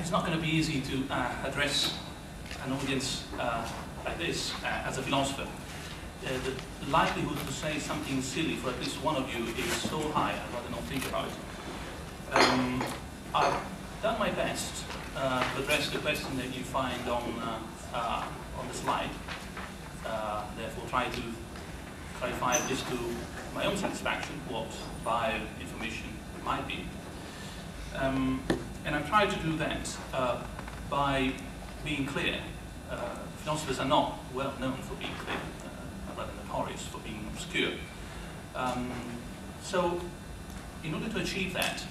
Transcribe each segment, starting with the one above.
it's not going to be easy to address an audience like this as a philosopher. The likelihood to say something silly for at least one of you is so high, I'd rather not think about it. I've done my best to address the question that you find on the slide. Therefore, try to clarify at least to my own satisfaction what bioinformation might be. And I've tried to do that by being clear. Philosophers are not well known for being clear, rather notorious for being obscure. So, in order to achieve that,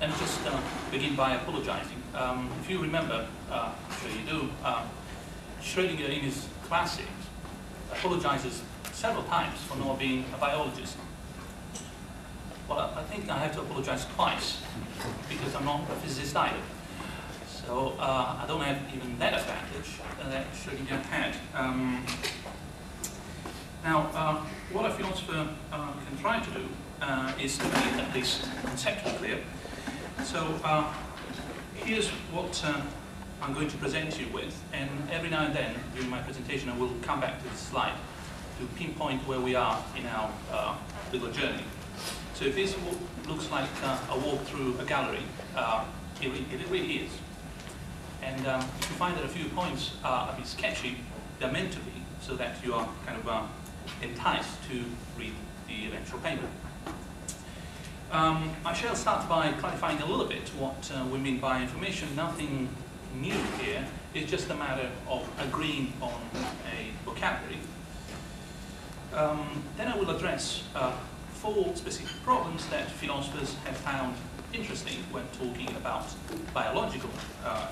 let me just begin by apologizing. If you remember, I'm sure you do, Schrödinger in his classics apologizes several times for not being a biologist. Well, I think I have to apologize twice, because I'm not a physicist either. So I don't have even that advantage that Schrödinger had. Now, what a philosopher can try to do is to be at least conceptually clear. So here's what I'm going to present you with, and every now and then during my presentation I will come back to this slide to pinpoint where we are in our little journey. So if this looks like a walk through a gallery, it really is. And if you find that a few points are a bit sketchy, they're meant to be, so that you are kind of enticed to read the eventual paper. I shall start by clarifying a little bit what we mean by information. Nothing new here. It's just a matter of agreeing on a vocabulary. Then I will address 4 specific problems that philosophers have found interesting when talking about biological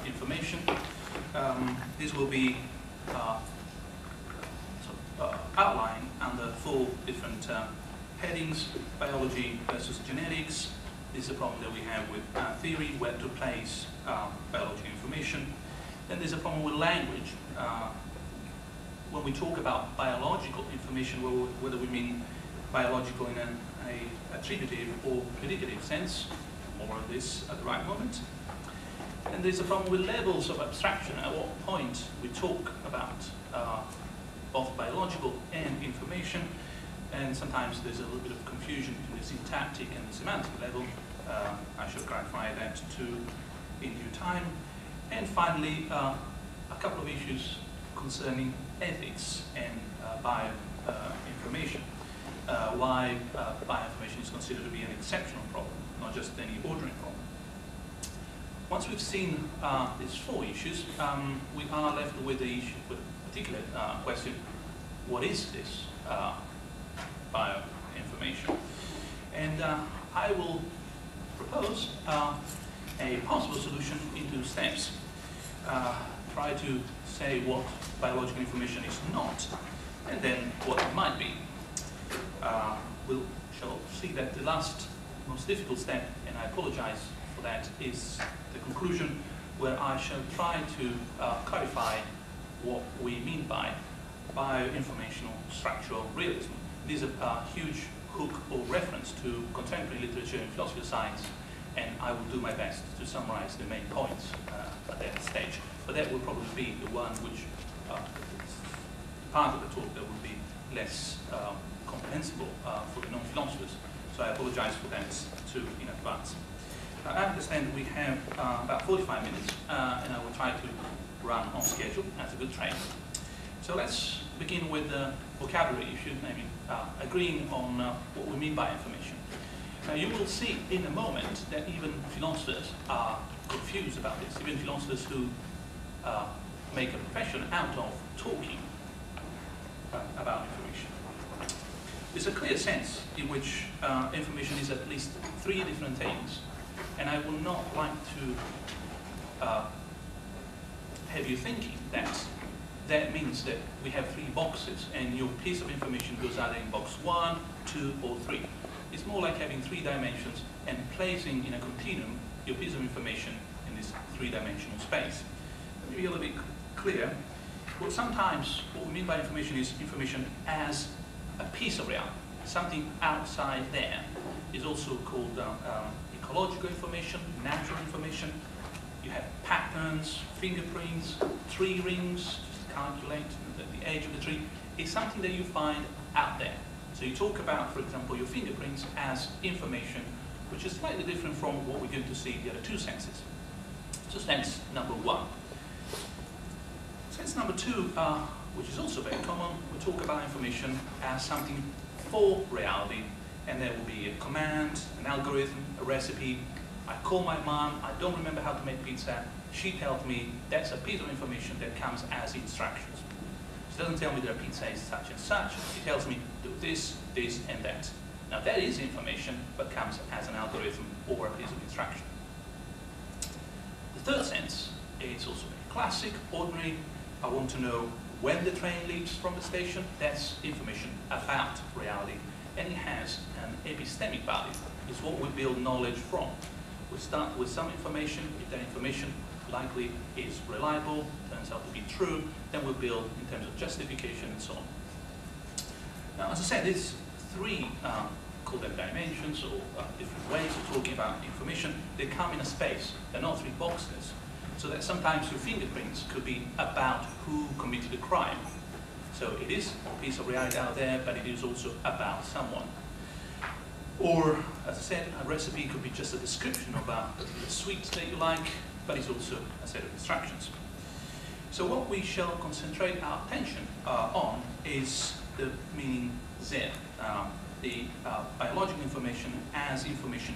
information. This will be outlined under 4 different headings: biology versus genetics. This is a problem that we have with theory, where to place biological information. Then there's a problem with language. When we talk about biological information, whether we mean biological in an attributive or predicative sense, more of this at the right moment. And there's a problem with levels of abstraction, at what point we talk about both biological and information, and sometimes there's a little bit of confusion between the syntactic and the semantic level. I shall clarify that too in due time. And finally, a couple of issues concerning ethics and bioinformation. Why bioinformation is considered to be an exceptional problem, not just any ordinary problem. Once we've seen these 4 issues, we are left with the issue, with a particular question: what is this bioinformation? And I will propose a possible solution in 2 steps. Try to say what biological information is not, and then what it might be. We shall see that the last, most difficult step, and I apologize for that, is the conclusion, where I shall try to clarify what we mean by bioinformational structural realism. This is a huge hook or reference to contemporary literature in philosophy of science, and I will do my best to summarize the main points at that stage. But that will probably be the one which part of the talk that will be less comprehensible for the non-philosophers. So I apologize for that too in advance. I understand we have about 45 minutes, and I will try to run on schedule as a good train. So let's begin with the vocabulary issue, namely agreeing on what we mean by information. Now you will see in a moment that even philosophers are confused about this, even philosophers who make a profession out of talking about information. There's a clear sense in which information is at least 3 different things, and I would not like to have you thinking that that means that we have 3 boxes and your piece of information goes either in box 1, 2, or 3. It's more like having 3 dimensions and placing in a continuum your piece of information in this 3-dimensional space. Let me be a little bit clear. Well, sometimes what we mean by information is information as a piece of reality. Something outside there is also called ecological information, natural information. You have patterns, fingerprints, tree rings, just to calculate the age of the tree. It's something that you find out there. So you talk about, for example, your fingerprints as information, which is slightly different from what we're going to see in the other two senses. So sense number one. Sense number two, which is also very common, we talk about information as something for reality, and there will be a command, an algorithm, a recipe. I call my mom, I don't remember how to make pizza, she tells me that's a piece of information that comes as instructions. She doesn't tell me that a pizza is such and such, she tells me do this, this, and that. Now that is information, but comes as an algorithm or a piece of instruction. The third sense is also very classic, ordinary. I want to know when the train leaves from the station. That's information about reality, and it has an epistemic value. It's what we build knowledge from. We start with some information. If that information likely is reliable, turns out to be true, then we build in terms of justification and so on. Now, as I said, these three, call them dimensions or different ways of talking about information. They come in a space. They're not three boxes. So that sometimes your fingerprints could be about who committed a crime. So it is a piece of reality out there, but it is also about someone. Or, as I said, a recipe could be just a description of a particular sweet that you like, but it's also a set of instructions. So what we shall concentrate our attention on is the meaning Z, the biological information as information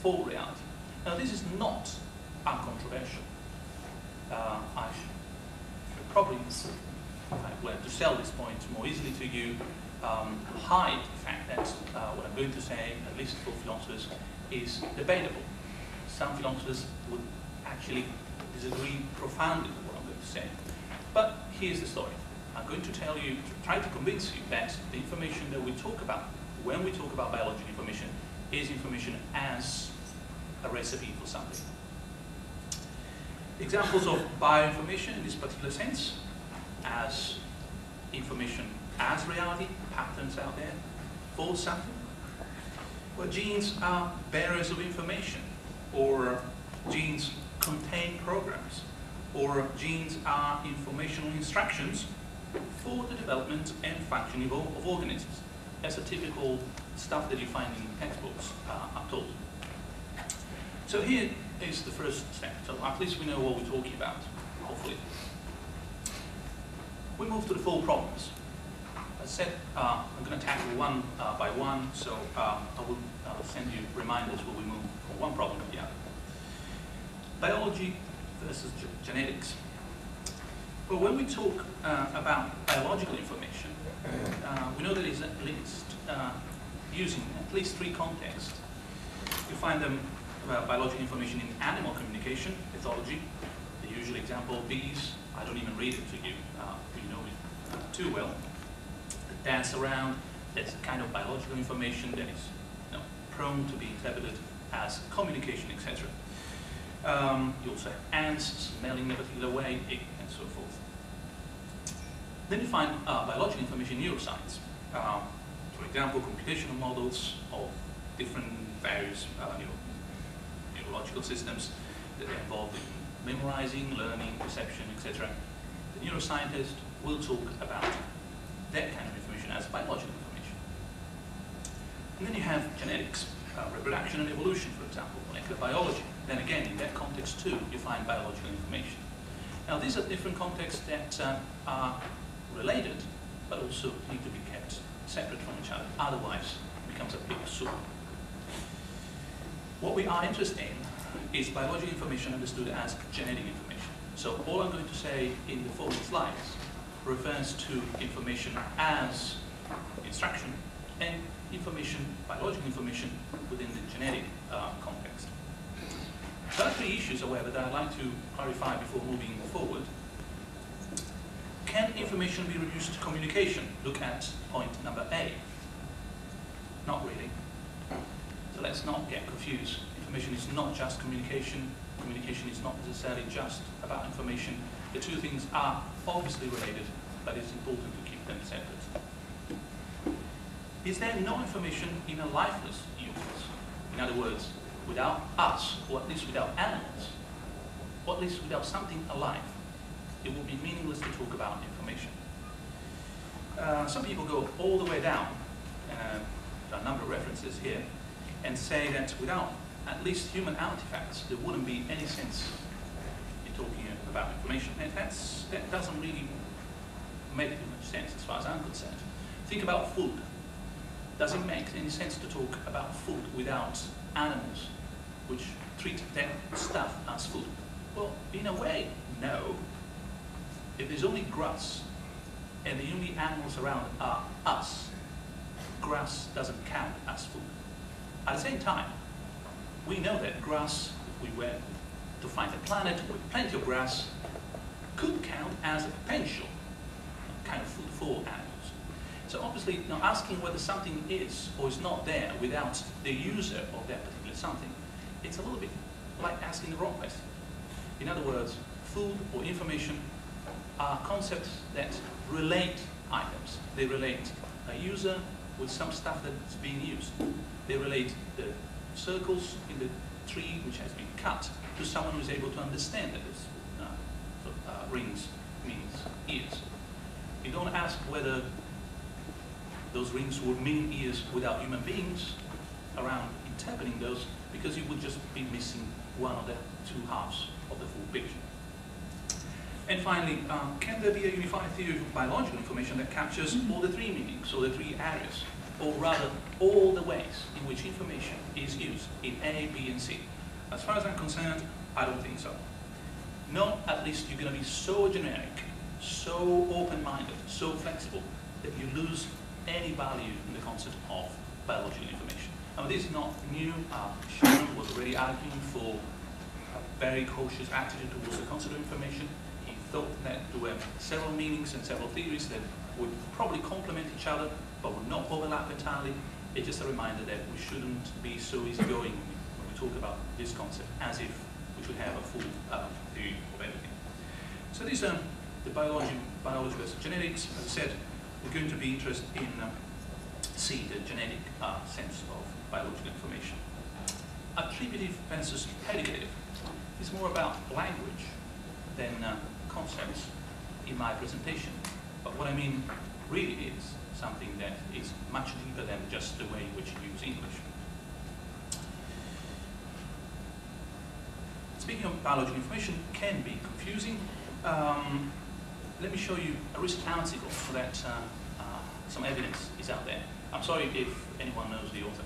for reality. Now this is not uncontroversial. I should probably, if I were to sell this point more easily to you, hide the fact that what I'm going to say, at least for philosophers, is debatable. Some philosophers would actually disagree profoundly with what I'm going to say. But here's the story. I'm going to tell you, try to convince you that the information that we talk about, when we talk about biological information, is information as a recipe for something. Examples of bioinformation in this particular sense, as information as reality, patterns out there for something. Well, genes are bearers of information, or genes contain programs, or genes are informational instructions for the development and functioning of organisms. That's the typical stuff that you find in textbooks, I'm told. So here is the first step. So at least we know what we're talking about, hopefully. We move to the full problems. As I said, I'm going to tackle one by one, so I will send you reminders when we move from one problem to the other. Biology versus genetics. Well, when we talk about biological information, we know that it's at least using at least three contexts. You find them about biological information in animal communication, ethology. The usual example, bees. I don't even read it to you. You know it too well. The dance around, that's a kind of biological information that is prone to be interpreted as communication, etc. You also have ants smelling in a particular way, and so forth. Then you find biological information in neuroscience. For example, computational models of different various neurological systems that are involved in memorizing, learning, perception, etc. The neuroscientist will talk about that kind of information as biological information. And then you have genetics, reproduction and evolution, for example, molecular biology. Then again, in that context too, you find biological information. Now these are different contexts that are related, but also need to be kept separate from each other. Otherwise, it becomes a big soup. What we are interested in is biological information understood as genetic information. So all I'm going to say in the following slides refers to information as instruction and information, biological information within the genetic context. There are three issues, however, that I'd like to clarify before moving forward. Can information be reduced to communication? Look at point number A. Not really. So let's not get confused. Information is not just communication. Communication is not necessarily just about information. The two things are obviously related, but it's important to keep them separate. Is there no information in a lifeless universe? In other words, without us, or at least without animals, or at least without something alive, it would be meaningless to talk about information. Some people go all the way down, there are a number of references here, and say that without at least human artifacts, there wouldn't be any sense in talking about information. And that doesn't really make too much sense as far as I'm concerned. Think about food. Does it make any sense to talk about food without animals which treat that stuff as food? Well, in a way, no. If there's only grass and the only animals around are us, grass doesn't count as food. At the same time, we know that grass, if we were to find a planet with plenty of grass, could count as a potential kind of food for animals. So obviously, now asking whether something is or is not there without the user of that particular something, it's a little bit like asking the wrong question. In other words, food or information are concepts that relate items. They relate a user with some stuff that's being used. They relate the circles in the tree which has been cut to someone who is able to understand that this rings means ears. You don't ask whether those rings would mean ears without human beings around interpreting those, because you would just be missing one of the two halves of the full picture. And finally, can there be a unified theory of biological information that captures all the three meanings, or the three areas, or rather all the ways in which information is used in A, B, and C? As far as I'm concerned, I don't think so. No, at least you're going to be so generic, so open-minded, so flexible, that you lose any value in the concept of biological information. Now, this is not new. Shannon was already arguing for a very cautious attitude towards the concept of information. He thought that there were several meanings and several theories that would probably complement each other, but would not overlap entirely. It's just a reminder that we shouldn't be so easygoing when we talk about this concept, as if we should have a full theory of everything. So these are the biology versus genetics. As I said, we're going to be interested in C, the genetic sense of biological information. Attributive versus predicative is more about language than concepts in my presentation. But what I mean really is something that is much deeper than just the way in which you use English. Speaking of biological information, can be confusing. Let me show you a recent article so that some evidence is out there. I'm sorry if anyone knows the author.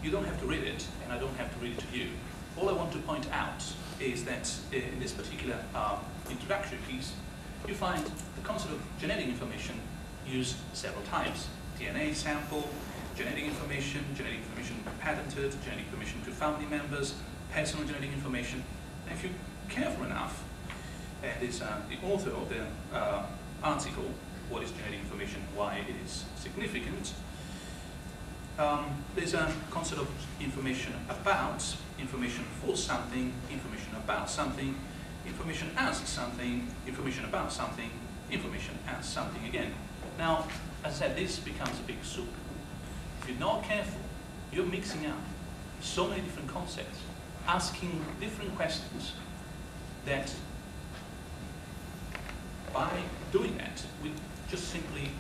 You don't have to read it, and I don't have to read it to you. All I want to point out is that in this particular introductory piece, you find the concept of genetic information used several times. DNA sample, genetic information patented, genetic information to family members, personal genetic information. And if you're careful enough, and it's the author of the article, What is Genetic Information, Why It Is Significant, there's a concept of information about, information for something, information about something, information as something, information about something, information as something again. Now, as I said, this becomes a big soup. If you're not careful, you're mixing up so many different concepts, asking different questions, that by doing that, we just simply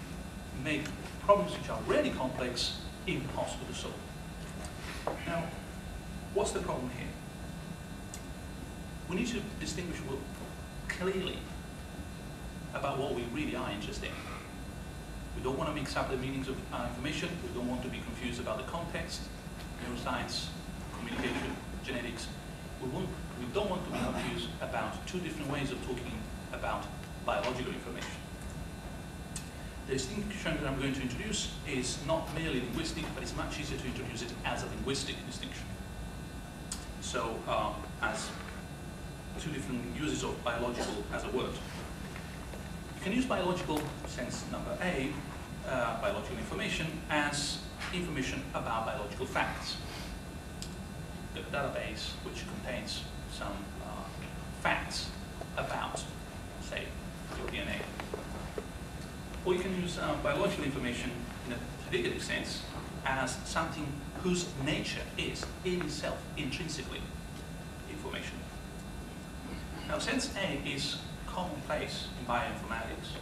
make problems which are already complex impossible to solve. Now, what's the problem here? We need to distinguish clearly about what we really are interested in. We don't want to mix up the meanings of information. We don't want to be confused about the context, neuroscience, communication, genetics. We don't want to be confused about two different ways of talking about biological information. The distinction that I'm going to introduce is not merely linguistic, but it's much easier to introduce it as a linguistic distinction. So, as two different uses of biological as a word. You can use biological, sense number A, biological information, as information about biological facts. The database which contains some facts about, say, your DNA. Or you can use biological information in a predicative sense as something whose nature is in itself, intrinsically, sense A is commonplace in bioinformatics.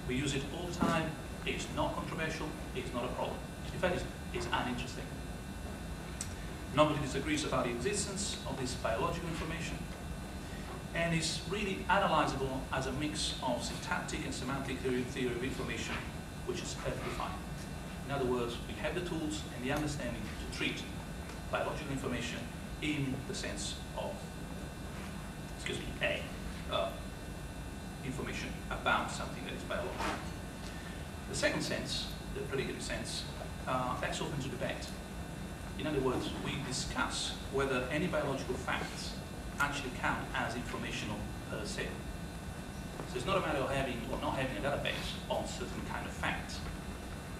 We use it all the time. It's not controversial. It's not a problem. In fact, it's uninteresting. Nobody disagrees about the existence of this biological information, and is really analyzable as a mix of syntactic and semantic theory of information, which is perfectly fine. In other words, we have the tools and the understanding to treat biological information in the sense of, information about something that is biological. The second sense, the predicative sense, that's open to debate. In other words, we discuss whether any biological facts actually count as informational per se. So it's not a matter of having or not having a database on certain kind of facts.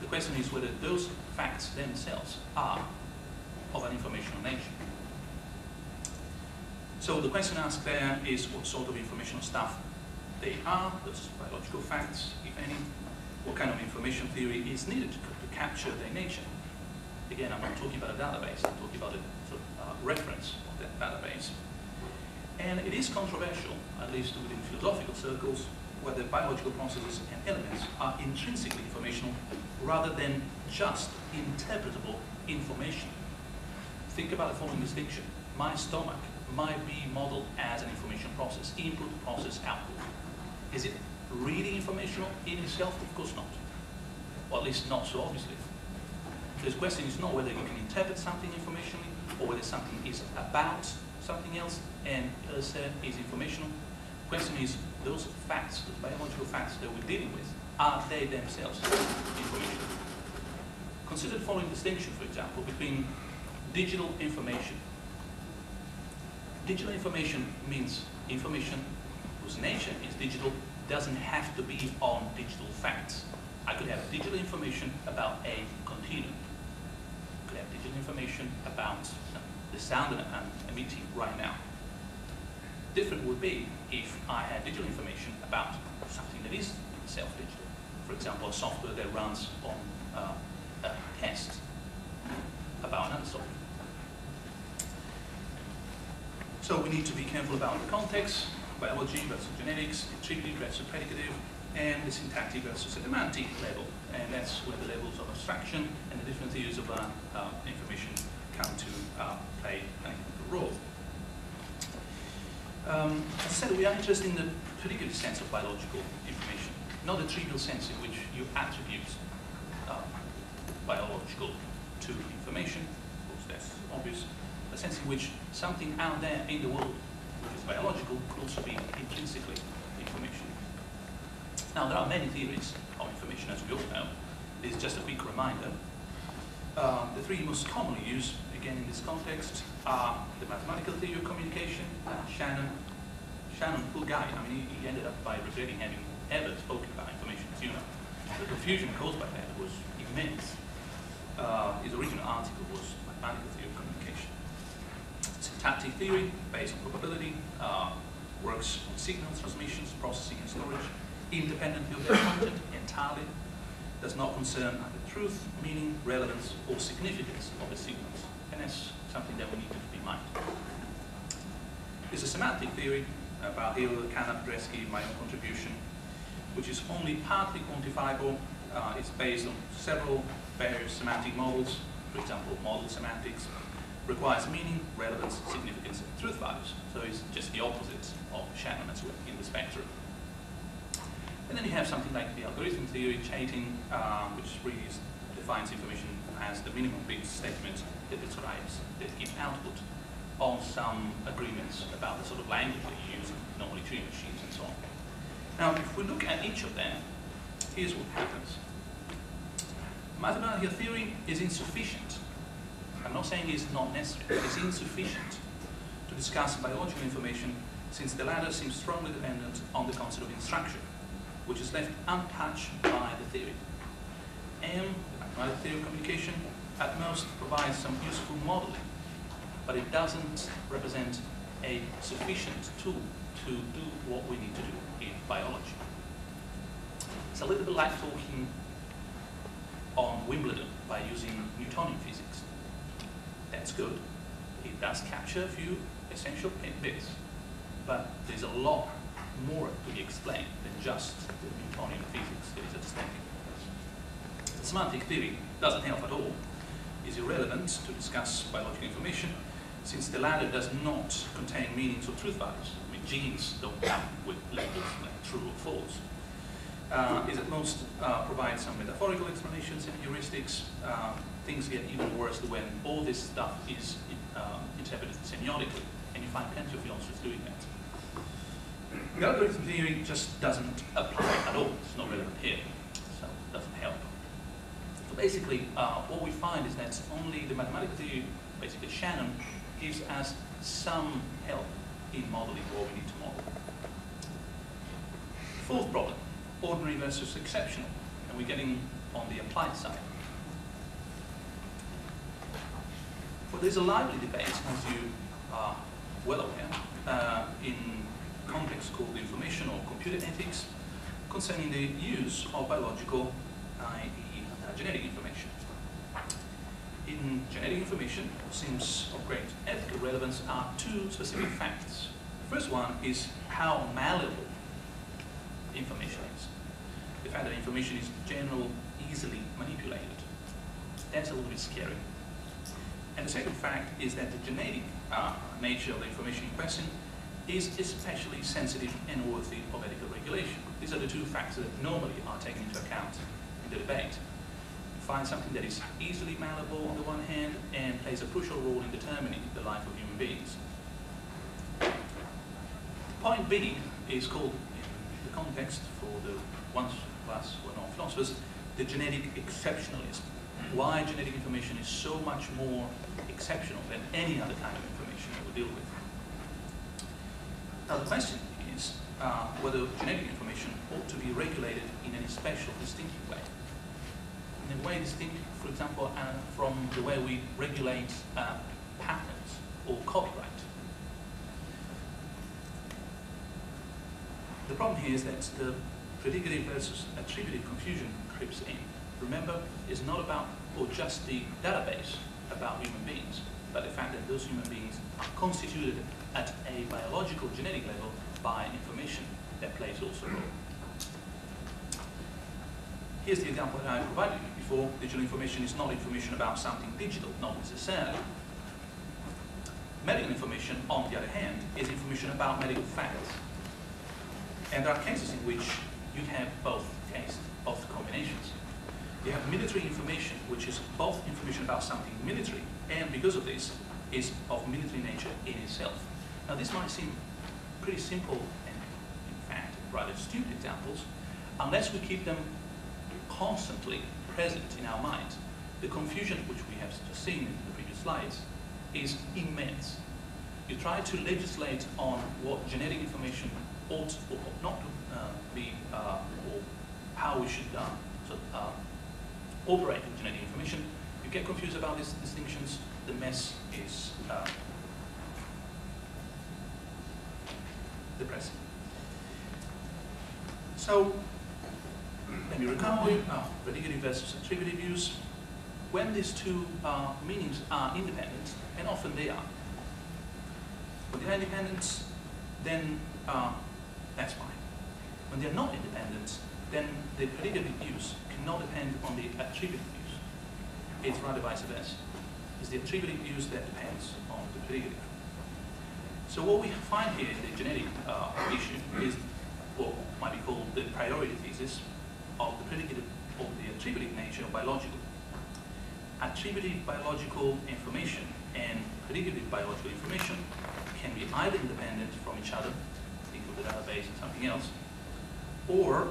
The question is whether those facts themselves are of an informational nature. So the question asked there is what sort of informational stuff they are, those biological facts, if any, what kind of information theory is needed to capture their nature. Again, I'm not talking about a database, I'm talking about a sort of, reference of that database. And it is controversial, at least within philosophical circles, whether biological processes and elements are intrinsically informational rather than just interpretable information. Think about the following distinction. My stomach might be modeled as an information process, input, process, output. Is it really informational in itself? Of course not. Or at least not so obviously. So the question is not whether you can interpret something informationally or whether something is about something else and per se is informational. The question is, those facts, those biological facts that we're dealing with, are they themselves informational? Consider the following distinction, for example, between digital information. Digital information means information whose nature is digital doesn't have to be on digital facts. I could have digital information about a continuum. I could have digital information about the sound that I'm emitting right now. Different would be if I had digital information about something that is self-digital. For example, a software that runs on a test about another software. So we need to be careful about the context, biology versus genetics, attributive versus predicative, and the syntactic versus semantic level. And that's where the levels of abstraction and the different theories of information come to play an important role. As I said, we are interested in the predicative sense of biological information, not the trivial sense in which you attribute biological to information. Of course, that's obvious. The sense in which something out there in the world which is biological could also be intrinsically information. Now, there are many theories of information, as we all know. This is just a quick reminder. The three most commonly used, again in this context, are the mathematical theory of communication, Shannon, poor guy, I mean, he ended up by regretting having ever spoken about information, as you know. The confusion caused by that was immense. His original article was mathematical theory of communication. Syntactic theory, based on probability, works on signal transmissions, processing and storage, independently of their content entirely, does not concern either truth, meaning, relevance, or significance of the signals. And that's something that we need to keep in mind. There's a semantic theory about Hill, Canap, Dresky, my own contribution, which is only partly quantifiable. It's based on several various semantic models. For example, model semantics requires meaning, relevance, significance, and truth values. So it's just the opposite of Shannon as well in the spectrum. And then you have something like the algorithm theory, Chaitin, which really defines information as the minimum bit statement that describes the given output on some agreements about the sort of language that you use in normally tree machines and so on. Now, if we look at each of them, here's what happens. Mathematical theory is insufficient. I'm not saying it's not necessary, it's insufficient to discuss biological information since the latter seems strongly dependent on the concept of instruction, which is left untouched by the theory. And the mathematical theory of communication at most provides some useful modeling, but it doesn't represent a sufficient tool to do what we need to do in biology. It's a little bit like talking on Wimbledon by using Newtonian physics. That's good. It does capture a few essential bits, but there's a lot more to be explained than just the Newtonian physics that is at stake. The semantic theory doesn't help at all. It's irrelevant to discuss biological information, since the latter does not contain meanings or truth values. I mean, genes don't come with labels like true or false. It at most provides some metaphorical explanations and heuristics. Things get even worse when all this stuff is interpreted semiotically, and you find plenty of philosophers doing that. The algorithm theory just doesn't apply at all. It's not relevant here, so it doesn't help. So basically, what we find is that only the mathematical theory, basically Shannon, gives us some help in modeling what we need to model. Fourth problem, ordinary versus exceptional, and we're getting on the applied side. Well, there's a lively debate, as you are well aware, in a context called information or computer ethics, concerning the use of biological, i.e. Genetic information. In genetic information, what seems of great ethical relevance are two specific facts. The first one is how malleable information is. The fact that information is generally easily manipulated. That's a little bit scary. And the second fact is that the genetic nature of the information in question is especially sensitive and worthy of ethical regulation. These are the two facts that normally are taken into account in the debate. You find something that is easily malleable on the one hand and plays a crucial role in determining the life of human beings. Point B is called, in the context for the ones of us who are not philosophers, the genetic exceptionalism. Why genetic information is so much more exceptional than any other kind of information that we deal with. Now the question is whether genetic information ought to be regulated in any special, distinctive way. In a way distinct, for example, from the way we regulate patents or copyright. The problem here is that the predicative versus attributive confusion creeps in. Remember, it's not about or just the database about human beings, but the fact that those human beings are constituted at a biological genetic level by information that plays also a role. Here's the example that I provided you before. Digital information is not information about something digital, not necessarily. Medical information, on the other hand, is information about medical facts. And there are cases in which you have both combinations. You have military information, which is both information about something military, and because of this, is of military nature in itself. Now this might seem pretty simple and, in fact, rather stupid examples, unless we keep them constantly present in our minds. The confusion, which we have just seen in the previous slides, is immense. You try to legislate on what genetic information ought or ought not to be, or how we should operate with genetic information. You get confused about these distinctions, the mess is depressing. So, let me recall predicative versus attributive use. When these two meanings are independent, and often they are, when they are independent, then that's fine. When they are not independent, then the predicative use cannot depend on the attributive use. It's rather vice versa. It's the attributive use that depends on the predicative. So what we find here in the genetic issue is what might be called the priority thesis of the predicative of the attributive nature of biological. Attributive biological information and predicative biological information can be either independent from each other, think of the database and something else, or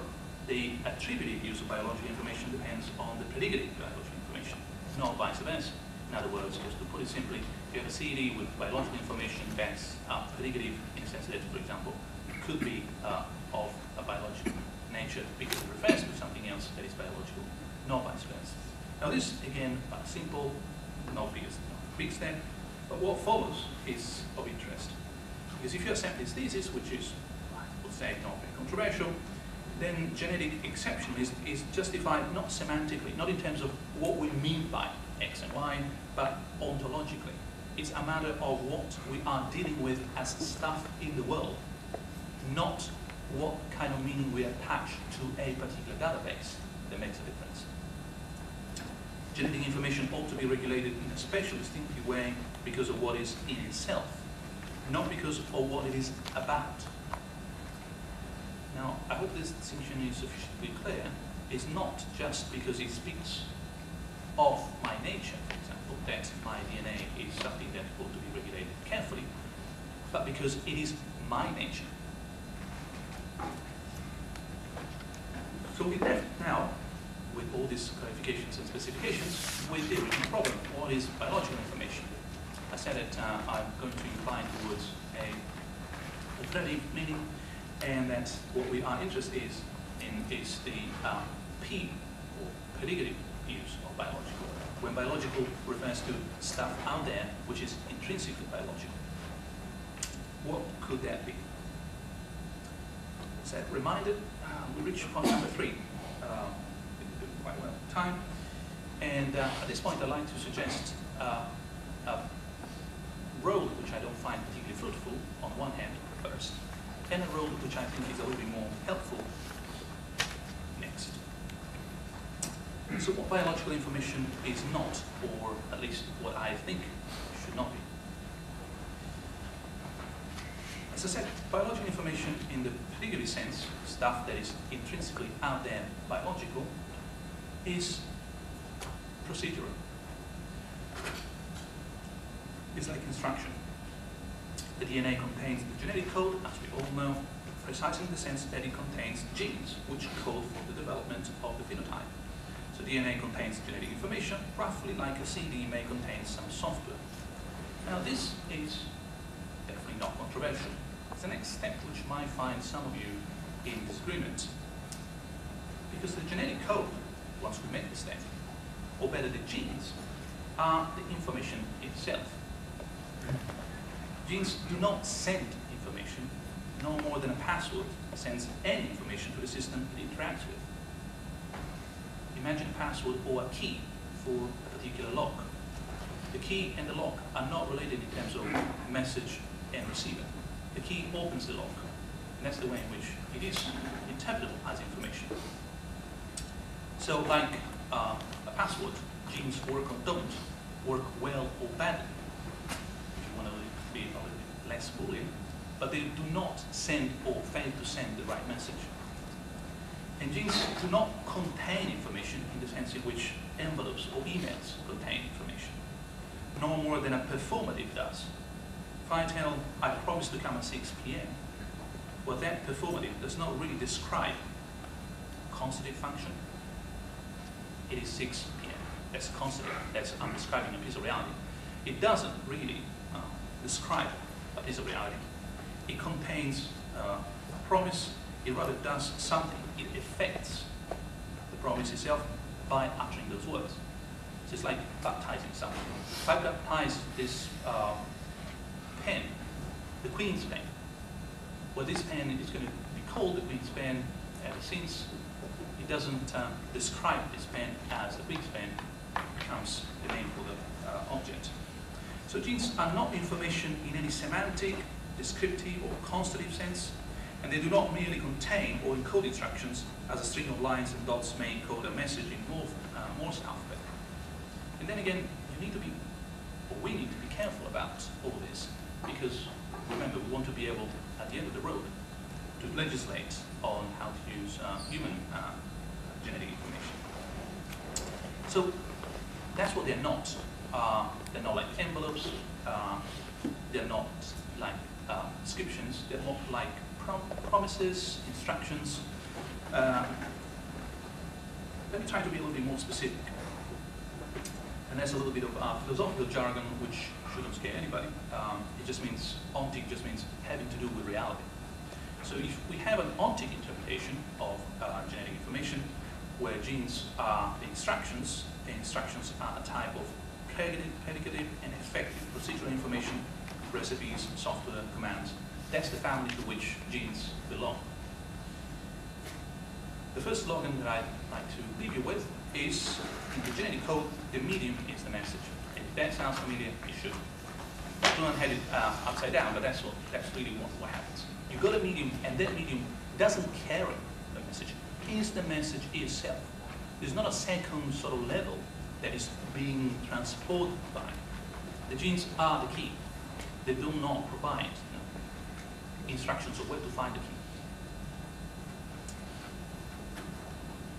the attributive use of biological information depends on the predicative biological information, not vice versa. In other words, just to put it simply, if you have a CD with biological information that's predicative in the sense that, for example, it could be of a biological nature because it refers to something else that is biological, not vice versa. Now this, again, simple, no big step, but what follows is of interest. Because if you accept this thesis, which is, I would say, not very controversial, then genetic exceptionalism is justified not semantically, not in terms of what we mean by X and Y, but ontologically. It's a matter of what we are dealing with as stuff in the world, not what kind of meaning we attach to a particular database that makes a difference. Genetic information ought to be regulated in a special, distinctive way because of what is in itself, not because of what it is about. Now, I hope this distinction is sufficiently clear. It's not just because it speaks of my nature, for example, that my DNA is something that ought to be regulated carefully, but because it is my nature. So we left now, with all these clarifications and specifications, with the original problem. What is biological information? I said that I'm going to incline towards a alternative meaning, and that what we are interested in is the P, or predicative use of biological. When biological refers to stuff out there which is intrinsically biological. What could that be? So, reminded, we reached point number 3. We've been doing quite well with time. And at this point, I'd like to suggest a road which I don't find particularly fruitful on one hand first, and a road which I think is a little bit more helpful next. So what biological information is not, or at least what I think should not be. As I said, biological information in the predicative sense, stuff that is intrinsically out there biological, is procedural. It's like instruction. The DNA contains the genetic code, as we all know, precisely in the sense that it contains genes which code for the development of the phenotype. So DNA contains genetic information, roughly like a CD may contain some software. Now this is definitely not controversial. It's the next step which might find some of you in disagreement. Because the genetic code, once we make the step, or better the genes, are the information itself. Genes do not send information, no more than a password sends any information to the system it interacts with. Imagine a password or a key for a particular lock. The key and the lock are not related in terms of message and receiver. The key opens the lock, and that's the way in which it is interpretable as information. So like a password, genes work or don't work well or badly. If you want to be a little bit less Boolean, but they do not send or fail to send the right message. And genes do not contain information in the sense in which envelopes or emails contain information, no more than a performative does. If I tell, I promise to come at 6 p.m., well, that performative does not really describe constitutive function. It is 6 p.m. That's constitutive. That's I'm describing a piece of reality. It doesn't really describe a piece of reality. It contains a promise. It rather does something. It affects the promise itself by uttering those words. So it's like baptizing something. If I baptize this pen, the Queen's pen, well, this pen is going to be called the Queen's pen ever since it doesn't describe this pen as the Queen's pen, it becomes the name for the object. So genes are not information in any semantic, descriptive, or constitutive sense, and they do not merely contain or encode instructions as a string of lines and dots may encode a message in Morse alphabet. And then again, you need to be, or we need to be careful about all this, because remember, we want to be able, at the end of the road, to legislate on how to use human genetic information. So that's what they're not. They're not like envelopes. They're not like descriptions. They're not like promises, instructions. Let me try to be a little bit more specific. And that's a little bit of philosophical jargon which shouldn't scare anybody. It just means, ontic just means having to do with reality. So if we have an ontic interpretation of genetic information, where genes are the instructions are a type of predicative and effective procedural information, recipes, software, commands. That's the family to which genes belong. The first slogan that I'd like to leave you with is, in the genetic code, the medium is the message. And if that sounds familiar, it should. go and head it upside down, but that's really what happens. You've got a medium, and that medium doesn't carry the message. Is the message itself. There's not a second sort of level that is being transported by. The genes are the key. They do not provide instructions of where to find the key.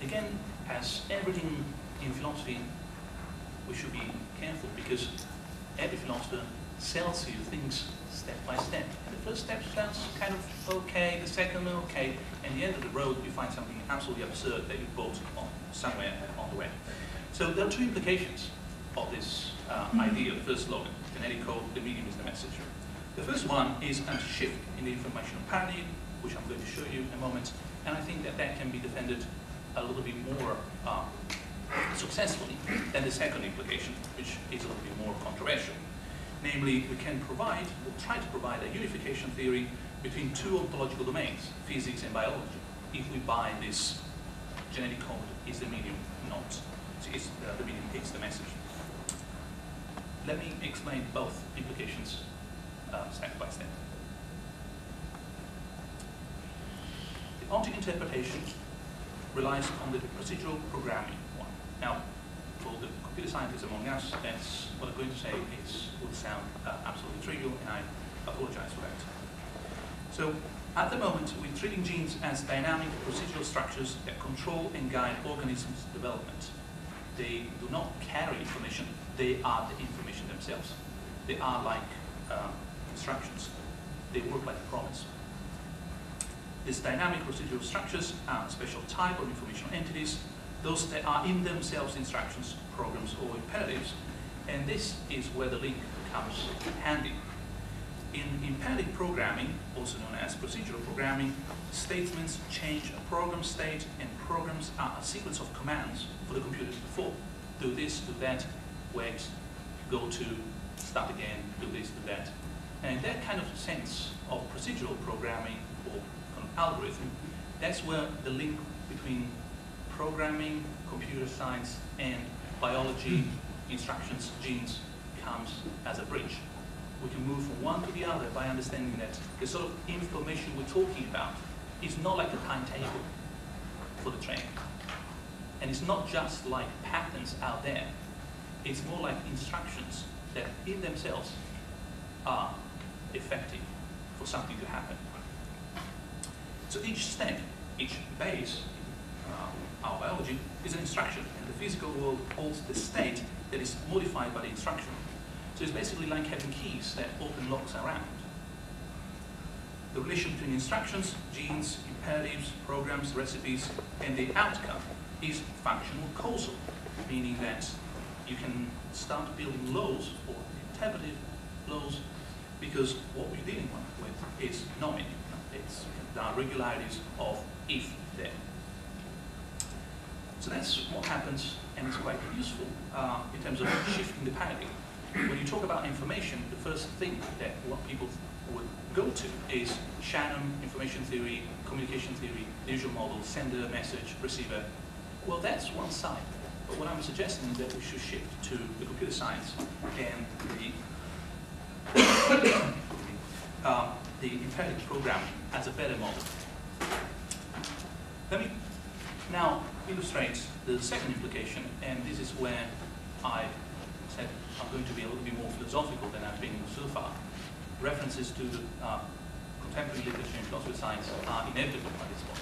Again, as everything in philosophy, we should be careful because every philosopher sells you things step by step. And the first step sounds kind of okay, the second okay, and at the end of the road you find something absolutely absurd that you bought somewhere on the way. So there are two implications of this idea, the first slogan, genetic code, the medium is the message. The first one is a shift in the informational paradigm, which I'm going to show you in a moment, and I think that that can be defended a little bit more successfully than the second implication, which is a little bit more controversial. Namely, we can provide, we'll try to provide a unification theory between two ontological domains, physics and biology, if we buy this genetic code is the medium, not, is the medium is the message. Let me explain both implications step by step. The ontic interpretation relies on the procedural programming one. Now, for the computer scientists among us, that's what I'm going to say would sound absolutely trivial, and I apologize for that. So, at the moment, we're treating genes as dynamic procedural structures that control and guide organisms' development. They do not carry information, they are the information themselves. They are like instructions. They work like a promise. These dynamic procedural structures are a special type of informational entities, those that are in themselves instructions, programs, or imperatives, and this is where the link comes handy. In imperative programming, also known as procedural programming, statements change a program state, and programs are a sequence of commands for the computer to perform. Do this, do that, wait, go to, start again, do this, do that. And in that kind of sense of procedural programming or kind of algorithm, that's where the link between programming, computer science, and biology, instructions, genes, comes as a bridge. We can move from one to the other by understanding that the sort of information we're talking about is not like a timetable for the train. And it's not just like patterns out there. It's more like instructions that in themselves are effective for something to happen. So each step, each base in our biology is an instruction, and the physical world holds the state that is modified by the instruction. So it's basically like having keys that open locks around. The relation between instructions, genes, imperatives, programs, recipes, and the outcome is functional causal, meaning that you can start building laws or interpretive laws because what we're dealing with is nomic. There are regularities of if then. So that's what happens, and it's quite useful in terms of shifting the paradigm. When you talk about information, the first thing that what people would go to is Shannon, information theory, communication theory, the usual model, sender, message, receiver. Well, that's one side. But what I'm suggesting is that we should shift to the computer science and the imperative programming as a better model. Let me now illustrate the second implication, and this is where I said I'm going to be a little bit more philosophical than I've been so far. References to the contemporary literature in philosophy of science are inevitable at this point.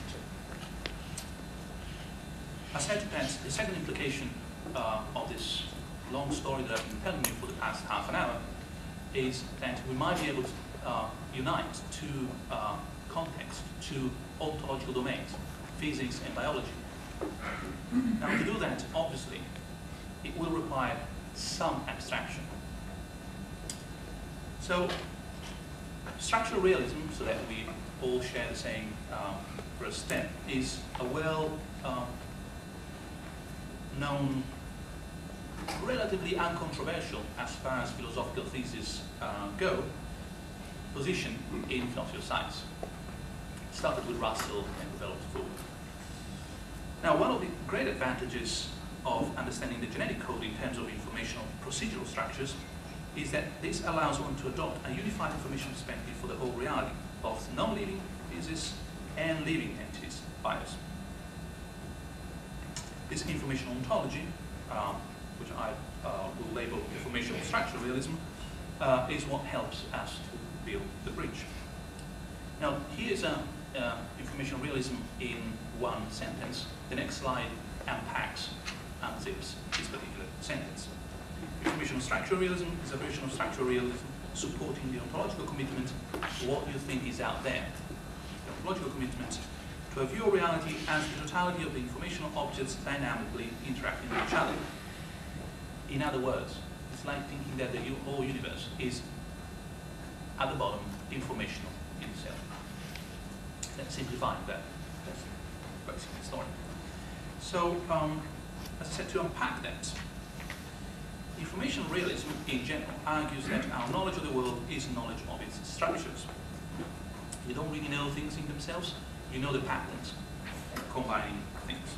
I said that the second implication of this long story that I've been telling you for the past half an hour is that we might be able to unite two contexts, two ontological domains, physics and biology. Now to do that, obviously, it will require some abstraction. So, structural realism, so that we all share the same first step, is a well-known, relatively uncontroversial, as far as philosophical theses go, position in philosophy of science. It started with Russell and developed forward. Now, one of the great advantages of understanding the genetic code in terms of informational procedural structures is that this allows one to adopt a unified information perspective for the whole reality, both non-living physics and living entities, bios. This informational ontology, which I will label informational structure realism, is what helps us to build the bridge. Now, here's information realism in one sentence. The next slide unpacks, unzips this particular sentence. Information structure realism is a version of structural realism supporting the ontological commitment to what you think is out there. The ontological commitment to a view of reality as the totality of the informational objects dynamically interacting with each other. In other words, it's like thinking that the whole universe is, at the bottom, informational in itself. That's simplifying that. That's basically the story. So, as I said, to unpack that, information realism in general argues that our knowledge of the world is knowledge of its structures. You don't really know things in themselves, you know the patterns combining things.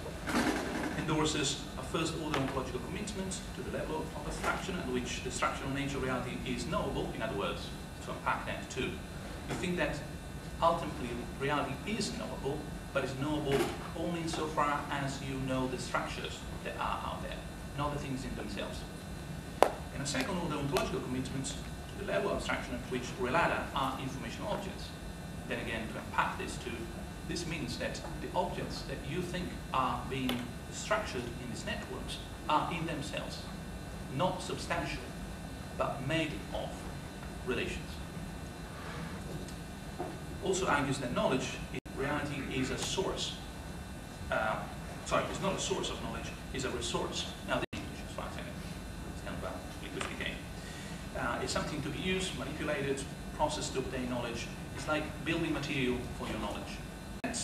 Endorses a first-order ontological commitment to the level of abstraction at which the structural nature of reality is knowable. In other words, to unpack that too, you think that ultimately reality is knowable, but is knowable only insofar as you know the structures that are out there, not the things in themselves. And a second-order ontological commitment to the level of abstraction at which relata are informational objects. Then again, to unpack this too, this means that the objects that you think are being structured in these networks are in themselves not substantial, but made of relations. Also argues that knowledge, reality is a source. It's not a source of knowledge, it's a resource. Now, this is what I'm saying. It's kind of a linguistic game. It's something to be used, manipulated, processed to obtain knowledge. It's like building material for your knowledge. That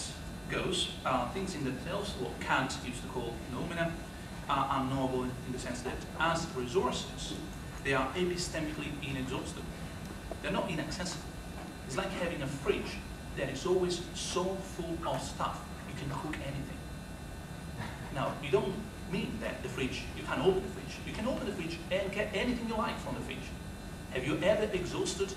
goes, things in themselves, what Kant used to call noumena, are unknowable in the sense that as resources, they are epistemically inexhaustible. They're not inaccessible. It's like having a fridge that is always so full of stuff, you can cook anything. Now, you don't mean that the fridge, you can't open the fridge. You can open the fridge and get anything you like from the fridge. Have you ever exhausted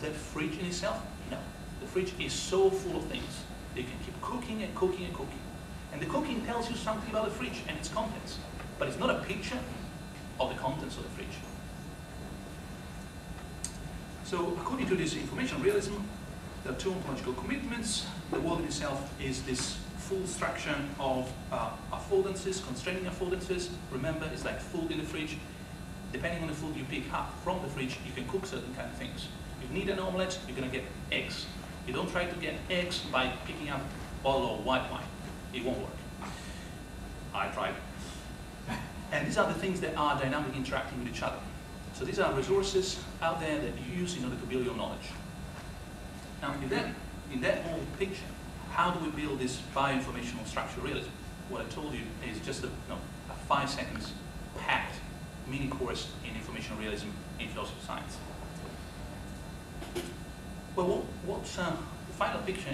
the fridge in itself? No. The fridge is so full of things that you can keep cooking and cooking and cooking. And the cooking tells you something about the fridge and its contents. But it's not a picture of the contents of the fridge. So, according to this information realism, there are two ontological commitments. The world in itself is this full structure of affordances, constraining affordances. Remember, it's like food in the fridge. Depending on the food you pick up from the fridge, you can cook certain kind of things. If you need an omelette, you're going to get eggs. You don't try to get eggs by picking up a bottle of white wine. It won't work. I tried. And these are the things that are dynamically interacting with each other. So these are resources out there that you use in order to build your knowledge. Now, in that whole picture, how do we build this bioinformational structural realism? What I told you is just a 5 seconds packed mini course in informational realism in philosophy of science. Well, what the final picture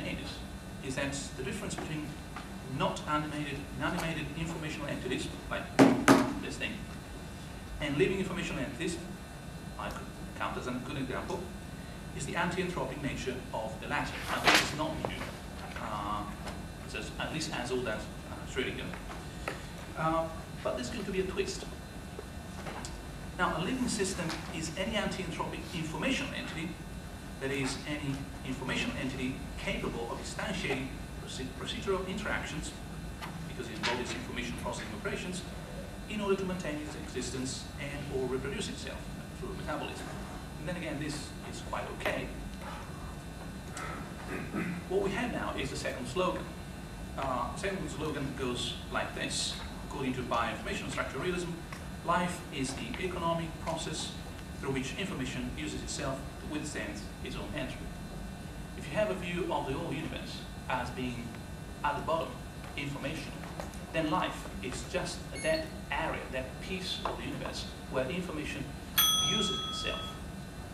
is that the difference between not animated and animated informational entities, like this thing, and living informational entities, I could count as a good example, is the anti-anthropic nature of the latter. Now, this is not new. At least as old as Schrödinger. But there's going to be a twist. Now, a living system is any anti-anthropic informational entity, that is, any informational entity capable of instantiating procedural interactions, because it embodies information processing operations, in order to maintain its existence and or reproduce itself through metabolism. And then again, this is quite okay. What we have now is the second slogan. The second slogan goes like this. According to bioinformational structural realism, life is the economic process through which information uses itself to withstand its own entropy. If you have a view of the whole universe as being at the bottom, informational, then life is just that area, that piece of the universe where information uses itself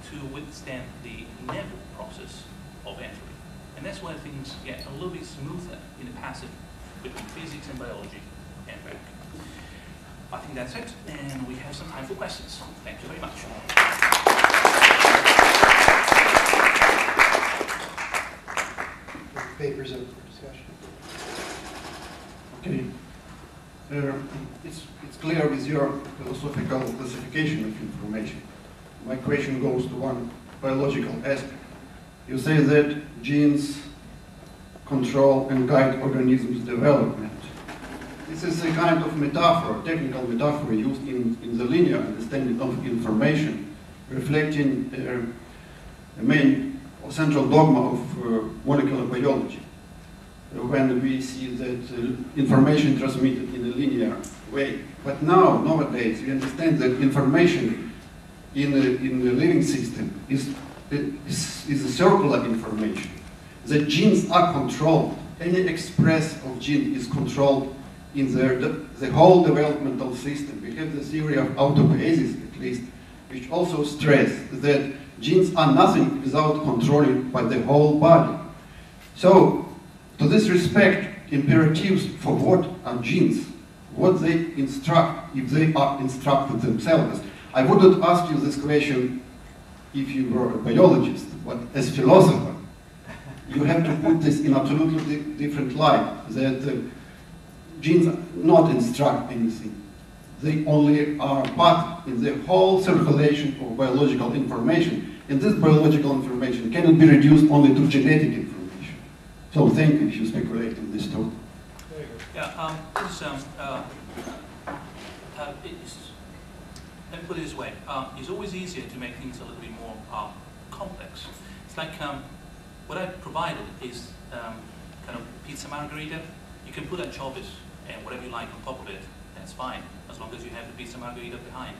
to withstand the inevitable process of entropy. And that's where things get a little bit smoother in the passage between physics and biology and back. I think that's it, and we have some time for questions. Thank you very much. papers up for discussion. Okay. It's clear with your philosophical classification of information. My question goes to one biological aspect. You say that genes control and guide organisms' development. This is a kind of metaphor, technical metaphor used in the linear understanding of information, reflecting a main or central dogma of molecular biology. When we see that information transmitted in a linear way. But nowadays, we understand that information in the living system is a circular information. The genes are controlled. Any express of gene is controlled in the whole developmental system. We have the theory of autopoiesis, at least, which also stresses that genes are nothing without controlling by the whole body. So, to this respect, imperatives for what are genes, what they instruct, if they are instructed themselves. I wouldn't ask you this question if you were a biologist, but as philosopher, you have to put this in absolutely different light, that genes not instruct anything. They only are part in the whole circulation of biological information, and this biological information cannot be reduced only to genetic information. So thank you if you speculate on this topic. Yeah, let me put it this way. It's always easier to make things a little bit more complex. It's like what I provided is kind of pizza margherita. You can put anchovies and whatever you like on top of it. That's fine, as long as you have the pizza margherita behind.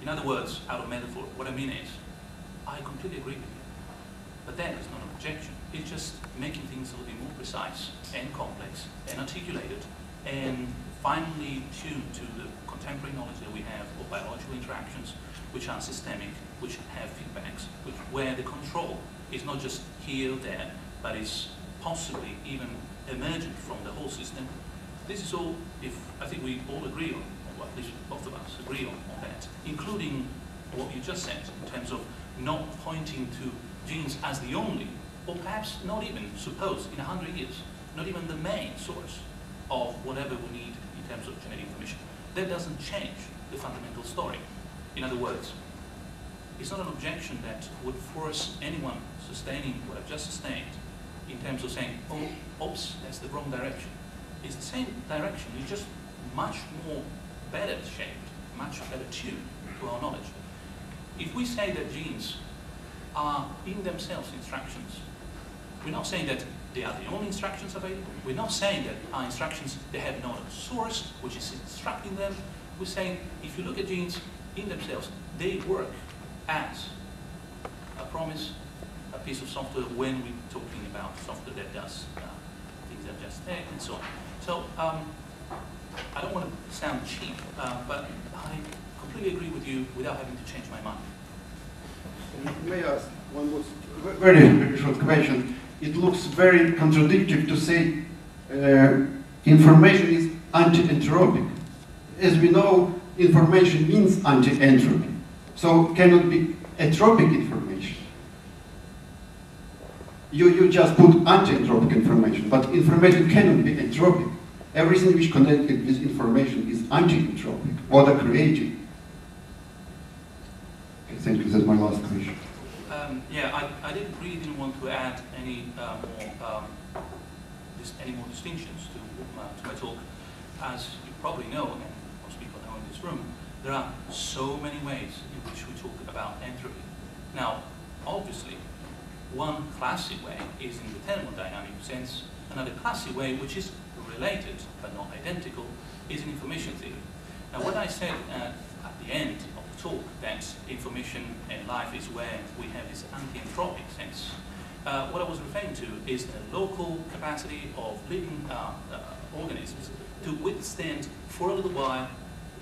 In other words, out of metaphor, what I mean is, I completely agree with you. But that is not an objection. It's just making things a little bit more precise and complex and articulated and finely tuned to the contemporary knowledge that we have of biological interactions, which are systemic, which have feedbacks, where the control is not just here or there, but is possibly even emergent from the whole system. This is all, if I think we all agree on, or at least both of us agree on that, including what you just said in terms of not pointing to genes as the only, or perhaps not even, suppose, in 100 years, not even the main source of whatever we need in terms of genetic information. That doesn't change the fundamental story. In other words, it's not an objection that would force anyone sustaining what I've just sustained in terms of saying, oh, oops, that's the wrong direction. It's the same direction, it's just much more better shaped, much better tuned to our knowledge. If we say that genes are in themselves instructions, we're not saying that they are the only instructions available. We're not saying that our instructions, they have no source which is instructing them. We're saying if you look at genes in themselves, they work as a promise, a piece of software when we're talking about software that does things that just said and so on. So I don't want to sound cheap, but I completely agree with you without having to change my mind. May I ask one more very short question? It looks very contradictory to say information is anti-entropic. As we know, information means anti-entropy. So it cannot be entropic information. You just put anti-entropic information, but information cannot be entropic. Everything which connected with information is anti-entropic, order creative. Okay, thank you. That's my last question. Yeah, I didn't really want to add any more distinctions to my talk. As you probably know, and most people know in this room, there are so many ways in which we talk about entropy. Now, obviously, one classic way is in the thermodynamic sense. Another classic way, which is related but not identical, is in information theory. Now, what I said at the end of the talk, that information and life is where we have this anti-entropic sense. What I was referring to is the local capacity of living organisms to withstand for a little while,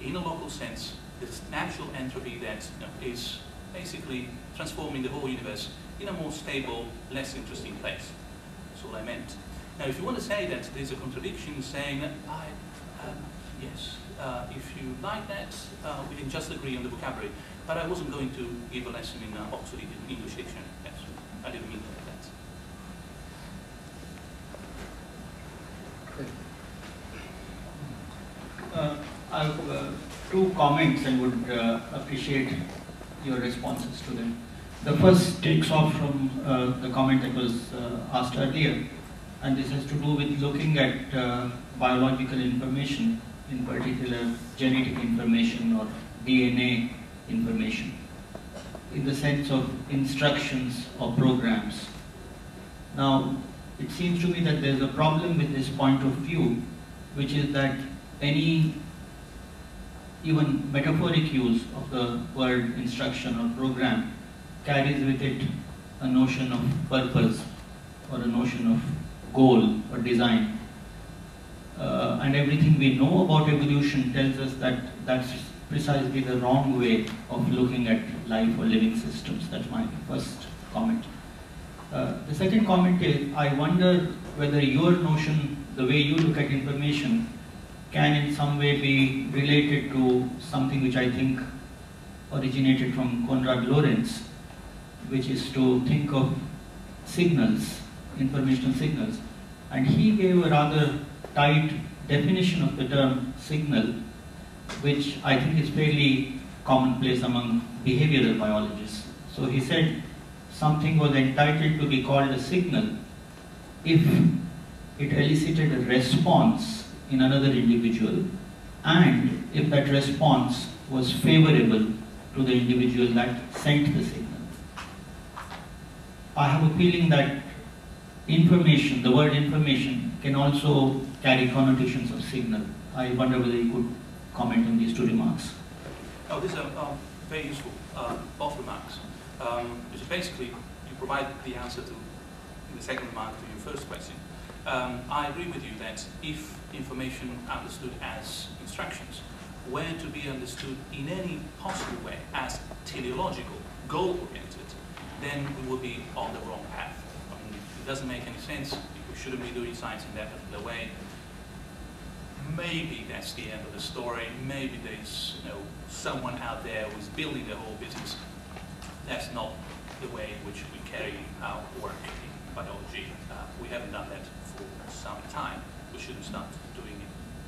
in a local sense, this natural entropy that is basically transforming the whole universe in a more stable, less interesting place. That's all I meant. Now, if you want to say that there's a contradiction saying that, yes, if you like that, we can just agree on the vocabulary. But I wasn't going to give a lesson in Oxford English Dictionary. Yes, I didn't mean that. two comments and would appreciate your responses to them. The first takes off from the comment that was asked earlier, and this has to do with looking at biological information, in particular genetic information or DNA information, in the sense of instructions or programs. Now, it seems to me that there's a problem with this point of view, which is that any even metaphoric use of the word instruction or program carries with it a notion of purpose or a notion of goal or design. And everything we know about evolution tells us that that's precisely the wrong way of looking at life or living systems. That's my first comment. The second comment is, I wonder whether your notion, the way you look at information, can in some way be related to something which I think originated from Konrad Lorenz, which is to think of signals, informational signals. And he gave a rather tight definition of the term signal, which I think is fairly commonplace among behavioral biologists. So he said something was entitled to be called a signal if it elicited a response in another individual, and if that response was favorable to the individual that sent the signal. I have a feeling that information, the word information, can also carry connotations of signal. I wonder whether you could comment on these two remarks. Oh, these are very useful, both remarks. Which basically, you provide the answer to the second remark to your first question. I agree with you that if information understood as instructions were to be understood in any possible way as teleological, goal-oriented, then we would be on the wrong path. I mean, it doesn't make any sense. We shouldn't be doing science in that particular way. Maybe that's the end of the story. Maybe there's someone out there who's building the whole business. That's not the way in which we carry our work in biology. We haven't done that for some time. We shouldn't start doing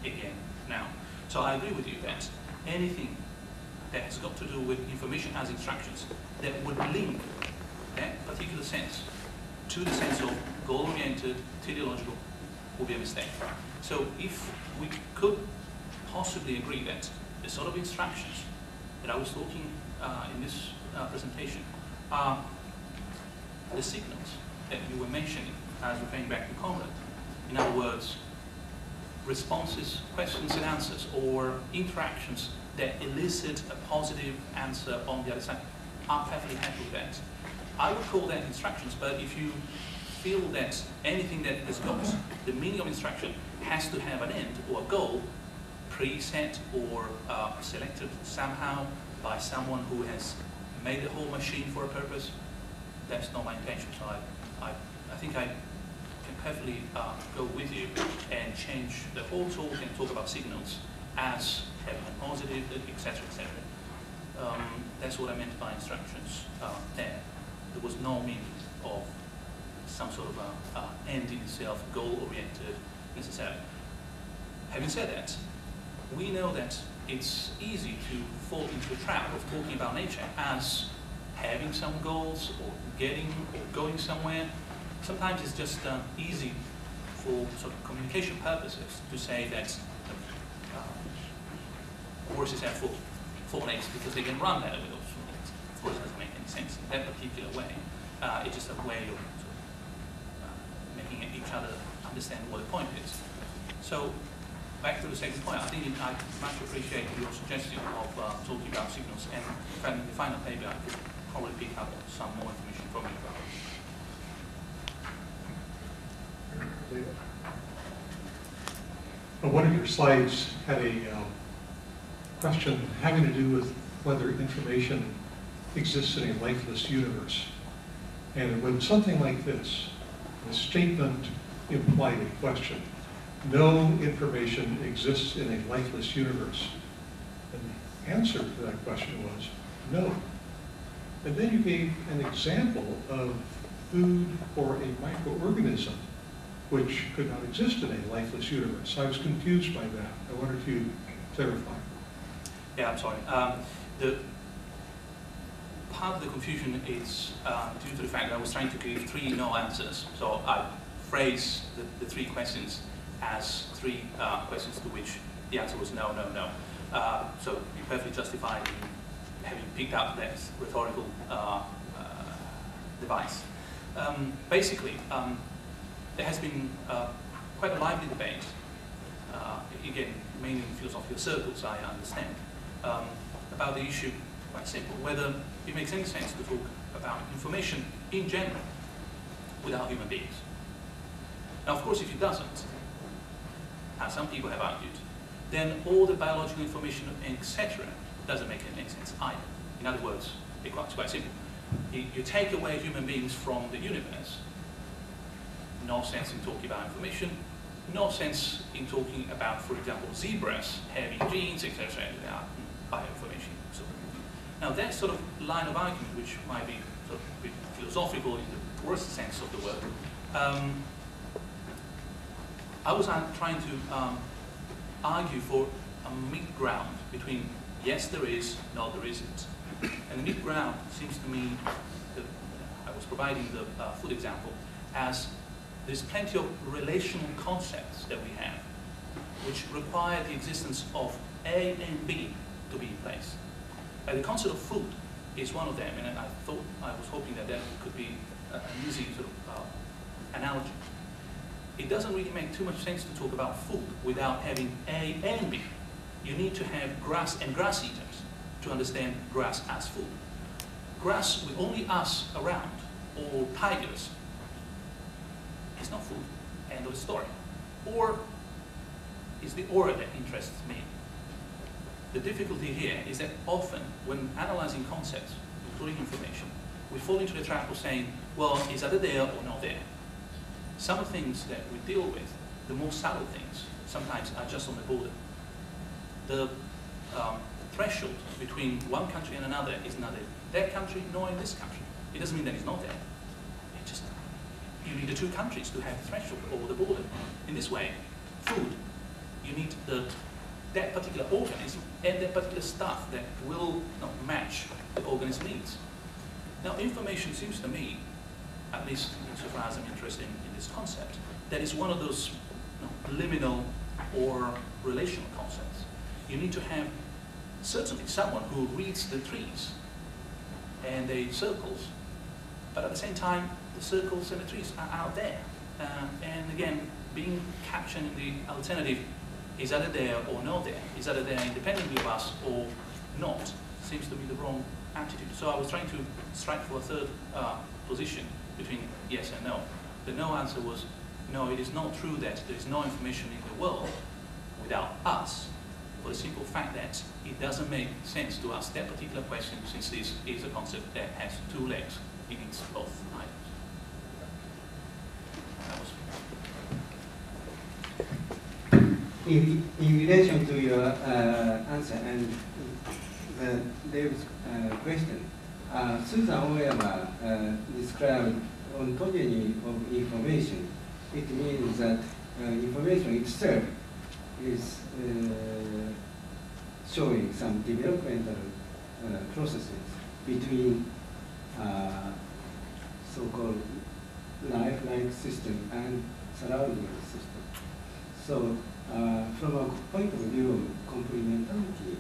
it again now. So I agree with you that anything that has got to do with information as instructions that would link that particular sense to the sense of goal-oriented, teleological, will be a mistake. So if we could possibly agree that the sort of instructions that I was talking in this presentation are the signals that you were mentioning, as referring back to Konrad. In other words, responses, questions and answers, or interactions that elicit a positive answer on the other side. I'm perfectly happy with that. I would call that instructions, but if you feel that anything that has got the meaning of instruction has to have an end or a goal, preset or selected somehow by someone who has made the whole machine for a purpose, that's not my intention. So I think I can perfectly go with you and change the whole talk and talk about signals as having a positive, etc., etc. That's what I meant by instructions there. There was no meaning of some sort of end in itself, goal-oriented necessarily. Having said that, we know that it's easy to fall into the trap of talking about nature as having some goals or getting or going somewhere. Sometimes it's just easy for sort of communication purposes to say that horses have four legs because they can run better with those 4 legs. Of course, it doesn't make any sense in that particular way. It's just a way of sort of, making each other understand what the point is. So, back to the second point, I think I much appreciate your suggestion of talking about signals, and in the final paper I could probably pick up some more information from you about it. Well, one of your slides had a question having to do with whether information exists in a lifeless universe. And it went something like this. The statement implied a question. No information exists in a lifeless universe. And the answer to that question was no. And then you gave an example of food or a microorganism which could not exist in a lifeless universe. I was confused by that. I wonder if you clarify. Yeah, I'm sorry. The part of the confusion is due to the fact that I was trying to give 3 no answers. So I phrased the 3 questions as 3 questions to which the answer was no, no, no. So you're perfectly justified in having picked up that rhetorical device. Basically, there has been quite a lively debate, again, mainly in philosophical circles, I understand, about the issue, quite simple, whether it makes any sense to talk about information in general without human beings. Now, of course, if it doesn't, as some people have argued, then all the biological information, etc., doesn't make any sense either. In other words, it's quite simple. You take away human beings from the universe, no sense in talking about information, no sense in talking about, for example, zebras having genes, etc., without bioinformation. So, now that sort of line of argument, which might be sort of a bit philosophical in the worst sense of the word, I was trying to argue for a mid-ground between yes there is, no there isn't. And the mid-ground seems to me, that I was providing the food example, as there's plenty of relational concepts that we have which require the existence of A and B to be in place. The concept of food is one of them, and I was hoping that could be an easy sort of analogy. It doesn't really make too much sense to talk about food without having A and B. You need to have grass and grass eaters to understand grass as food. Grass with only us around, or tigers, is not food. End of the story. Or is the aura that interests me. The difficulty here is that often, when analyzing concepts, including information, we fall into the trap of saying, well, is that there or not there? Some of the things that we deal with, the more subtle things, sometimes are just on the border. The threshold between one country and another is neither that country nor in this country. It doesn't mean that it's not there. It just, you need the 2 countries to have the threshold or the border. In this way, food, you need that particular organism and that particular stuff that will not match the organism needs. Now, information seems to me, at least insofar as I'm interested in this concept, that is one of those liminal or relational concepts. You need to have certainly someone who reads the trees and the circles, but at the same time, the circles and the trees are out there. And again, being captured in the alternative, is either there or not there, is either there independently of us or not, seems to be the wrong attitude. So I was trying to strike for a third position between yes and no. The no answer was, no, it is not true that there is no information in the world without us, for the simple fact that it doesn't make sense to ask that particular question, since this is a concept that has 2 legs. It needs both items. In relation to your answer and David's question, Susan Oyama described ontogeny of information. It means that information itself is showing some developmental processes between so-called lifelike system and surrounding system. So from a point of view of complementarity,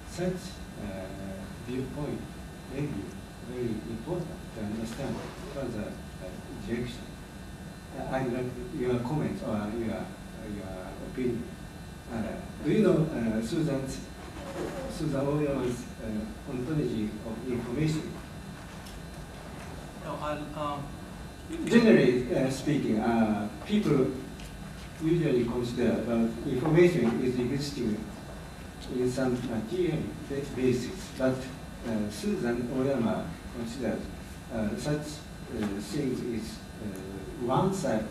such viewpoint may be very important to understand further direction. I'd like your comments or your opinion. Do you know Susan Oyama's ontology of information? No, generally speaking, people usually consider that information is existing in some material basis, but Susan Oyama considers such things is one side,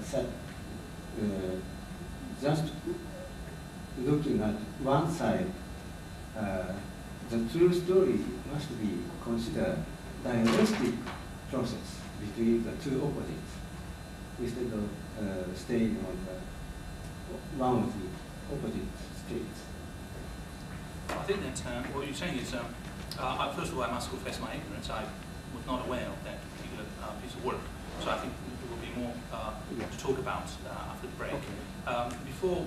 just looking at one side, the true story must be considered dialectic process between the 2 opposites, instead of staying on the one of the opposite states. I think that what you're saying is, first of all, I must confess my ignorance. I was not aware of that particular piece of work. So I think there will be more to talk about after the break. Okay. Before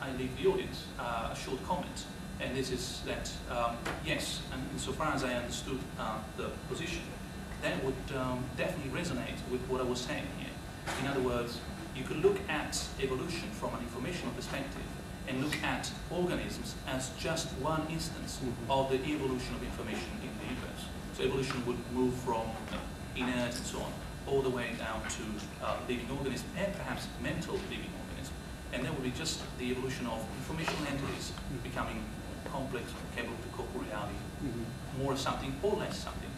I leave the audience, a short comment. And this is that, yes, and insofar as I understood the position, that would definitely resonate with what I was saying here. In other words, you could look at evolution from an informational perspective and look at organisms as just one instance of the evolution of information in the universe. So evolution would move from inert and so on, all the way down to living organisms and perhaps mental living organisms. And that would be just the evolution of informational entities becoming complex, capable to cope with reality, more something or less something.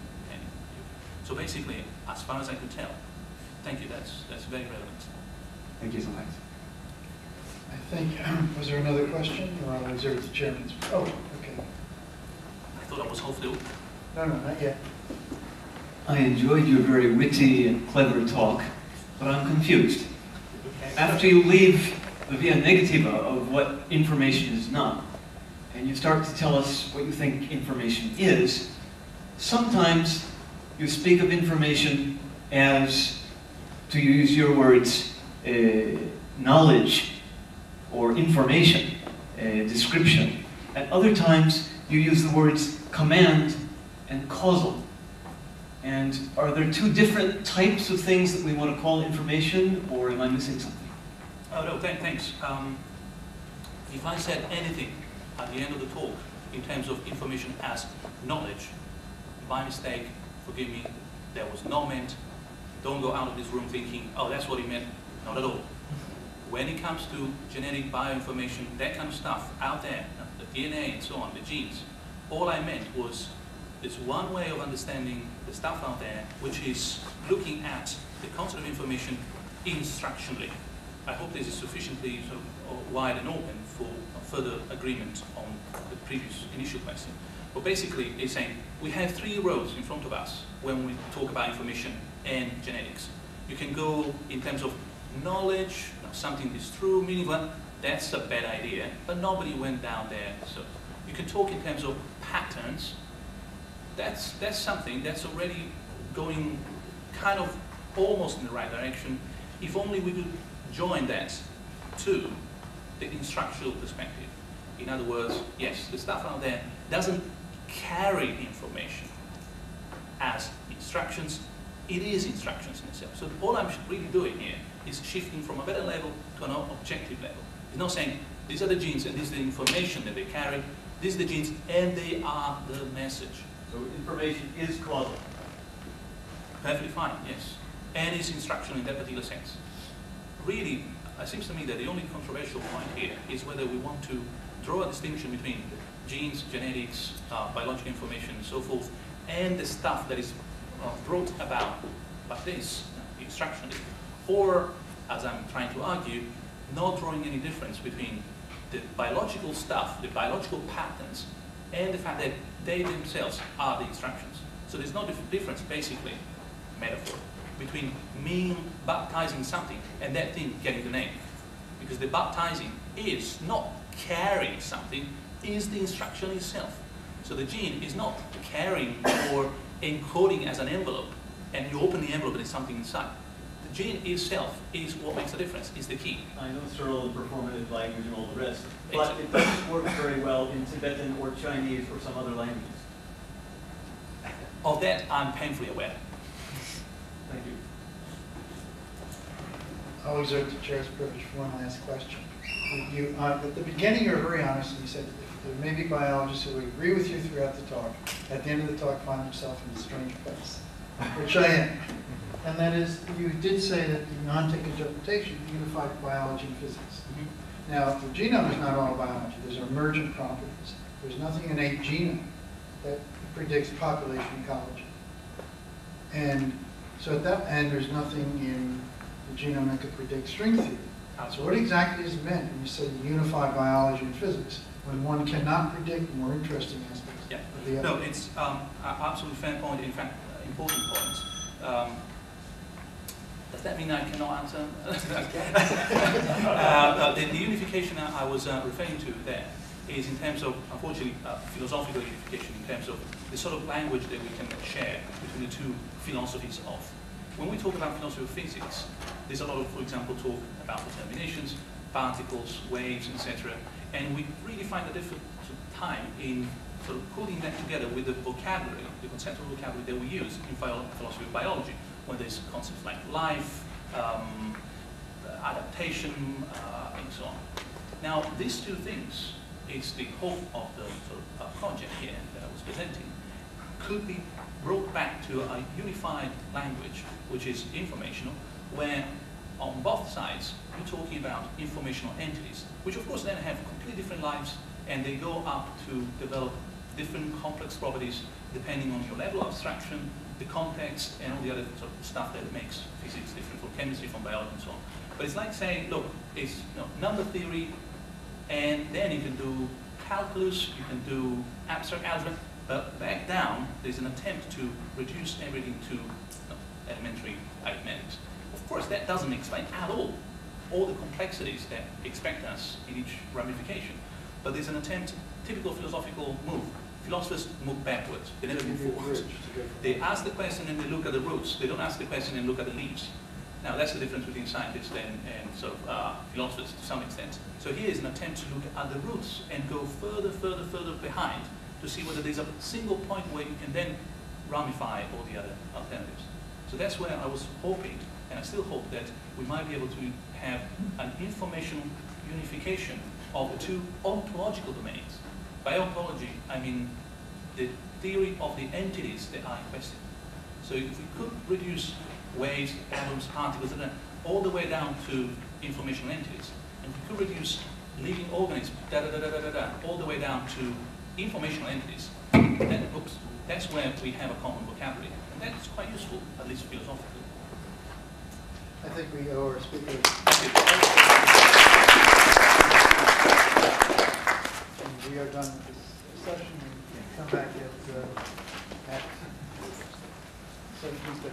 So basically, as far as I could tell, thank you, that's very relevant. Thank you so much. I think, was there another question, or I'll reserve the chairman's? Oh, okay. I thought I was hopefully. No, not yet. I enjoyed your very witty and clever talk, but I'm confused. After you leave the via negativa of what information is not, and you start to tell us what you think information is, sometimes you speak of information as, to use your words, knowledge or information, description. At other times, you use the words command and causal. And are there two different types of things that we want to call information, or am I missing something? Oh, no, thanks. If I said anything at the end of the talk in terms of information as knowledge, by mistake, forgive me, that was not meant. Don't go out of this room thinking, oh, that's what he meant. Not at all. When it comes to genetic bioinformation, that kind of stuff out there, the DNA and so on, the genes, all I meant was there's one way of understanding the stuff out there, which is looking at the concept of information instructionally. I hope this is sufficiently sort of wide and open for further agreement on the previous initial question. But basically, it's saying we have three roads in front of us when we talk about information and genetics. You can go in terms of knowledge, something is true, meaning well, that's a bad idea, but nobody went down there. So you can talk in terms of patterns. That's something that's already going kind of almost in the right direction. If only we could join that to the instructional perspective. In other words, yes, the stuff out there doesn't carry information as instructions. It is instructions in itself. So all I'm really doing here is shifting from a better level to an objective level. It's not saying these are the genes and this is the information that they carry. These are the genes and they are the message. So information is causal. Perfectly fine, yes. And it's instructional in that particular sense. Really, it seems to me that the only controversial point here is whether we want to draw a distinction between genes, genetics, biological information, and so forth, and the stuff that is brought about by this, instructionally, or, as I'm trying to argue, not drawing any difference between the biological stuff, the biological patterns, and the fact that they themselves are the instructions. So there's no difference, basically, metaphor, between me baptizing something and that thing getting the name. Because the baptizing is not carrying something, is the instruction itself. So the gene is not carrying or encoding as an envelope, and you open the envelope and there's something inside. The gene itself is what makes the difference, is the key. I know Searle and performative language and all the rest, but it doesn't work very well in Tibetan or Chinese or some other languages. Of that, I'm painfully aware. Thank you. I'll exert the chair's privilege for one last question. You, at the beginning, you were very honest, and you said there may be biologists who would agree with you throughout the talk. At the end of the talk, find themselves in a strange place, which I am. And that is, you did say that the non-tech interpretation unified biology and physics. Now, the genome is not all biology. There's emergent properties. There's nothing in a genome that predicts population ecology. And so at that end, there's nothing in the genome that could predict string theory. So what exactly is meant when you say unify biology and physics, when one cannot predict more interesting aspects of the other? No, it's absolutely fair point, in fact, important point. Does that mean I cannot answer? The unification I was referring to there is in terms of, unfortunately, philosophical unification, in terms of the sort of language that we can share between the two philosophies of. When we talk about philosophy of physics, there's a lot of, for example, talk about determinations, particles, waves, etc. And we really find a difficult time in sort of putting that together with the vocabulary, the conceptual vocabulary that we use in philosophy of biology, when there's concepts like life, adaptation, and so on. Now, these two things is the hope of the sort of project here that I was presenting, could be brought back to a unified language, which is informational, where on both sides you're talking about informational entities, which of course then have completely different lives, and they go up to develop different complex properties depending on your level of abstraction, the context, and all the other sort of stuff that makes physics different from chemistry, from biology, and so on. But it's like saying, look, it's number theory, and then you can do calculus, you can do abstract algebra, but back down, there's an attempt to reduce everything to elementary arithmetics. Of course, that doesn't explain at all the complexities that expect us in each ramification. But there's an attempt, typical philosophical move. Philosophers move backwards, they never move forwards. They ask the question and they look at the roots. They don't ask the question and look at the leaves. Now that's the difference between scientists and sort of philosophers to some extent. So here is an attempt to look at the roots and go further behind to see whether there's a single point where you can then ramify all the other alternatives. So that's where I was hoping, and I still hope, that we might be able to have an informational unification of the two ontological domains. By ontology, I mean the theory of the entities that are in question. So if we could reduce waves, atoms, particles, all the way down to informational entities, and we could reduce living organisms, all the way down to informational entities, then that's where we have a common vocabulary. And that's quite useful, at least philosophically. I think we owe our speakers. And we are done with this session. And come back at 7:30.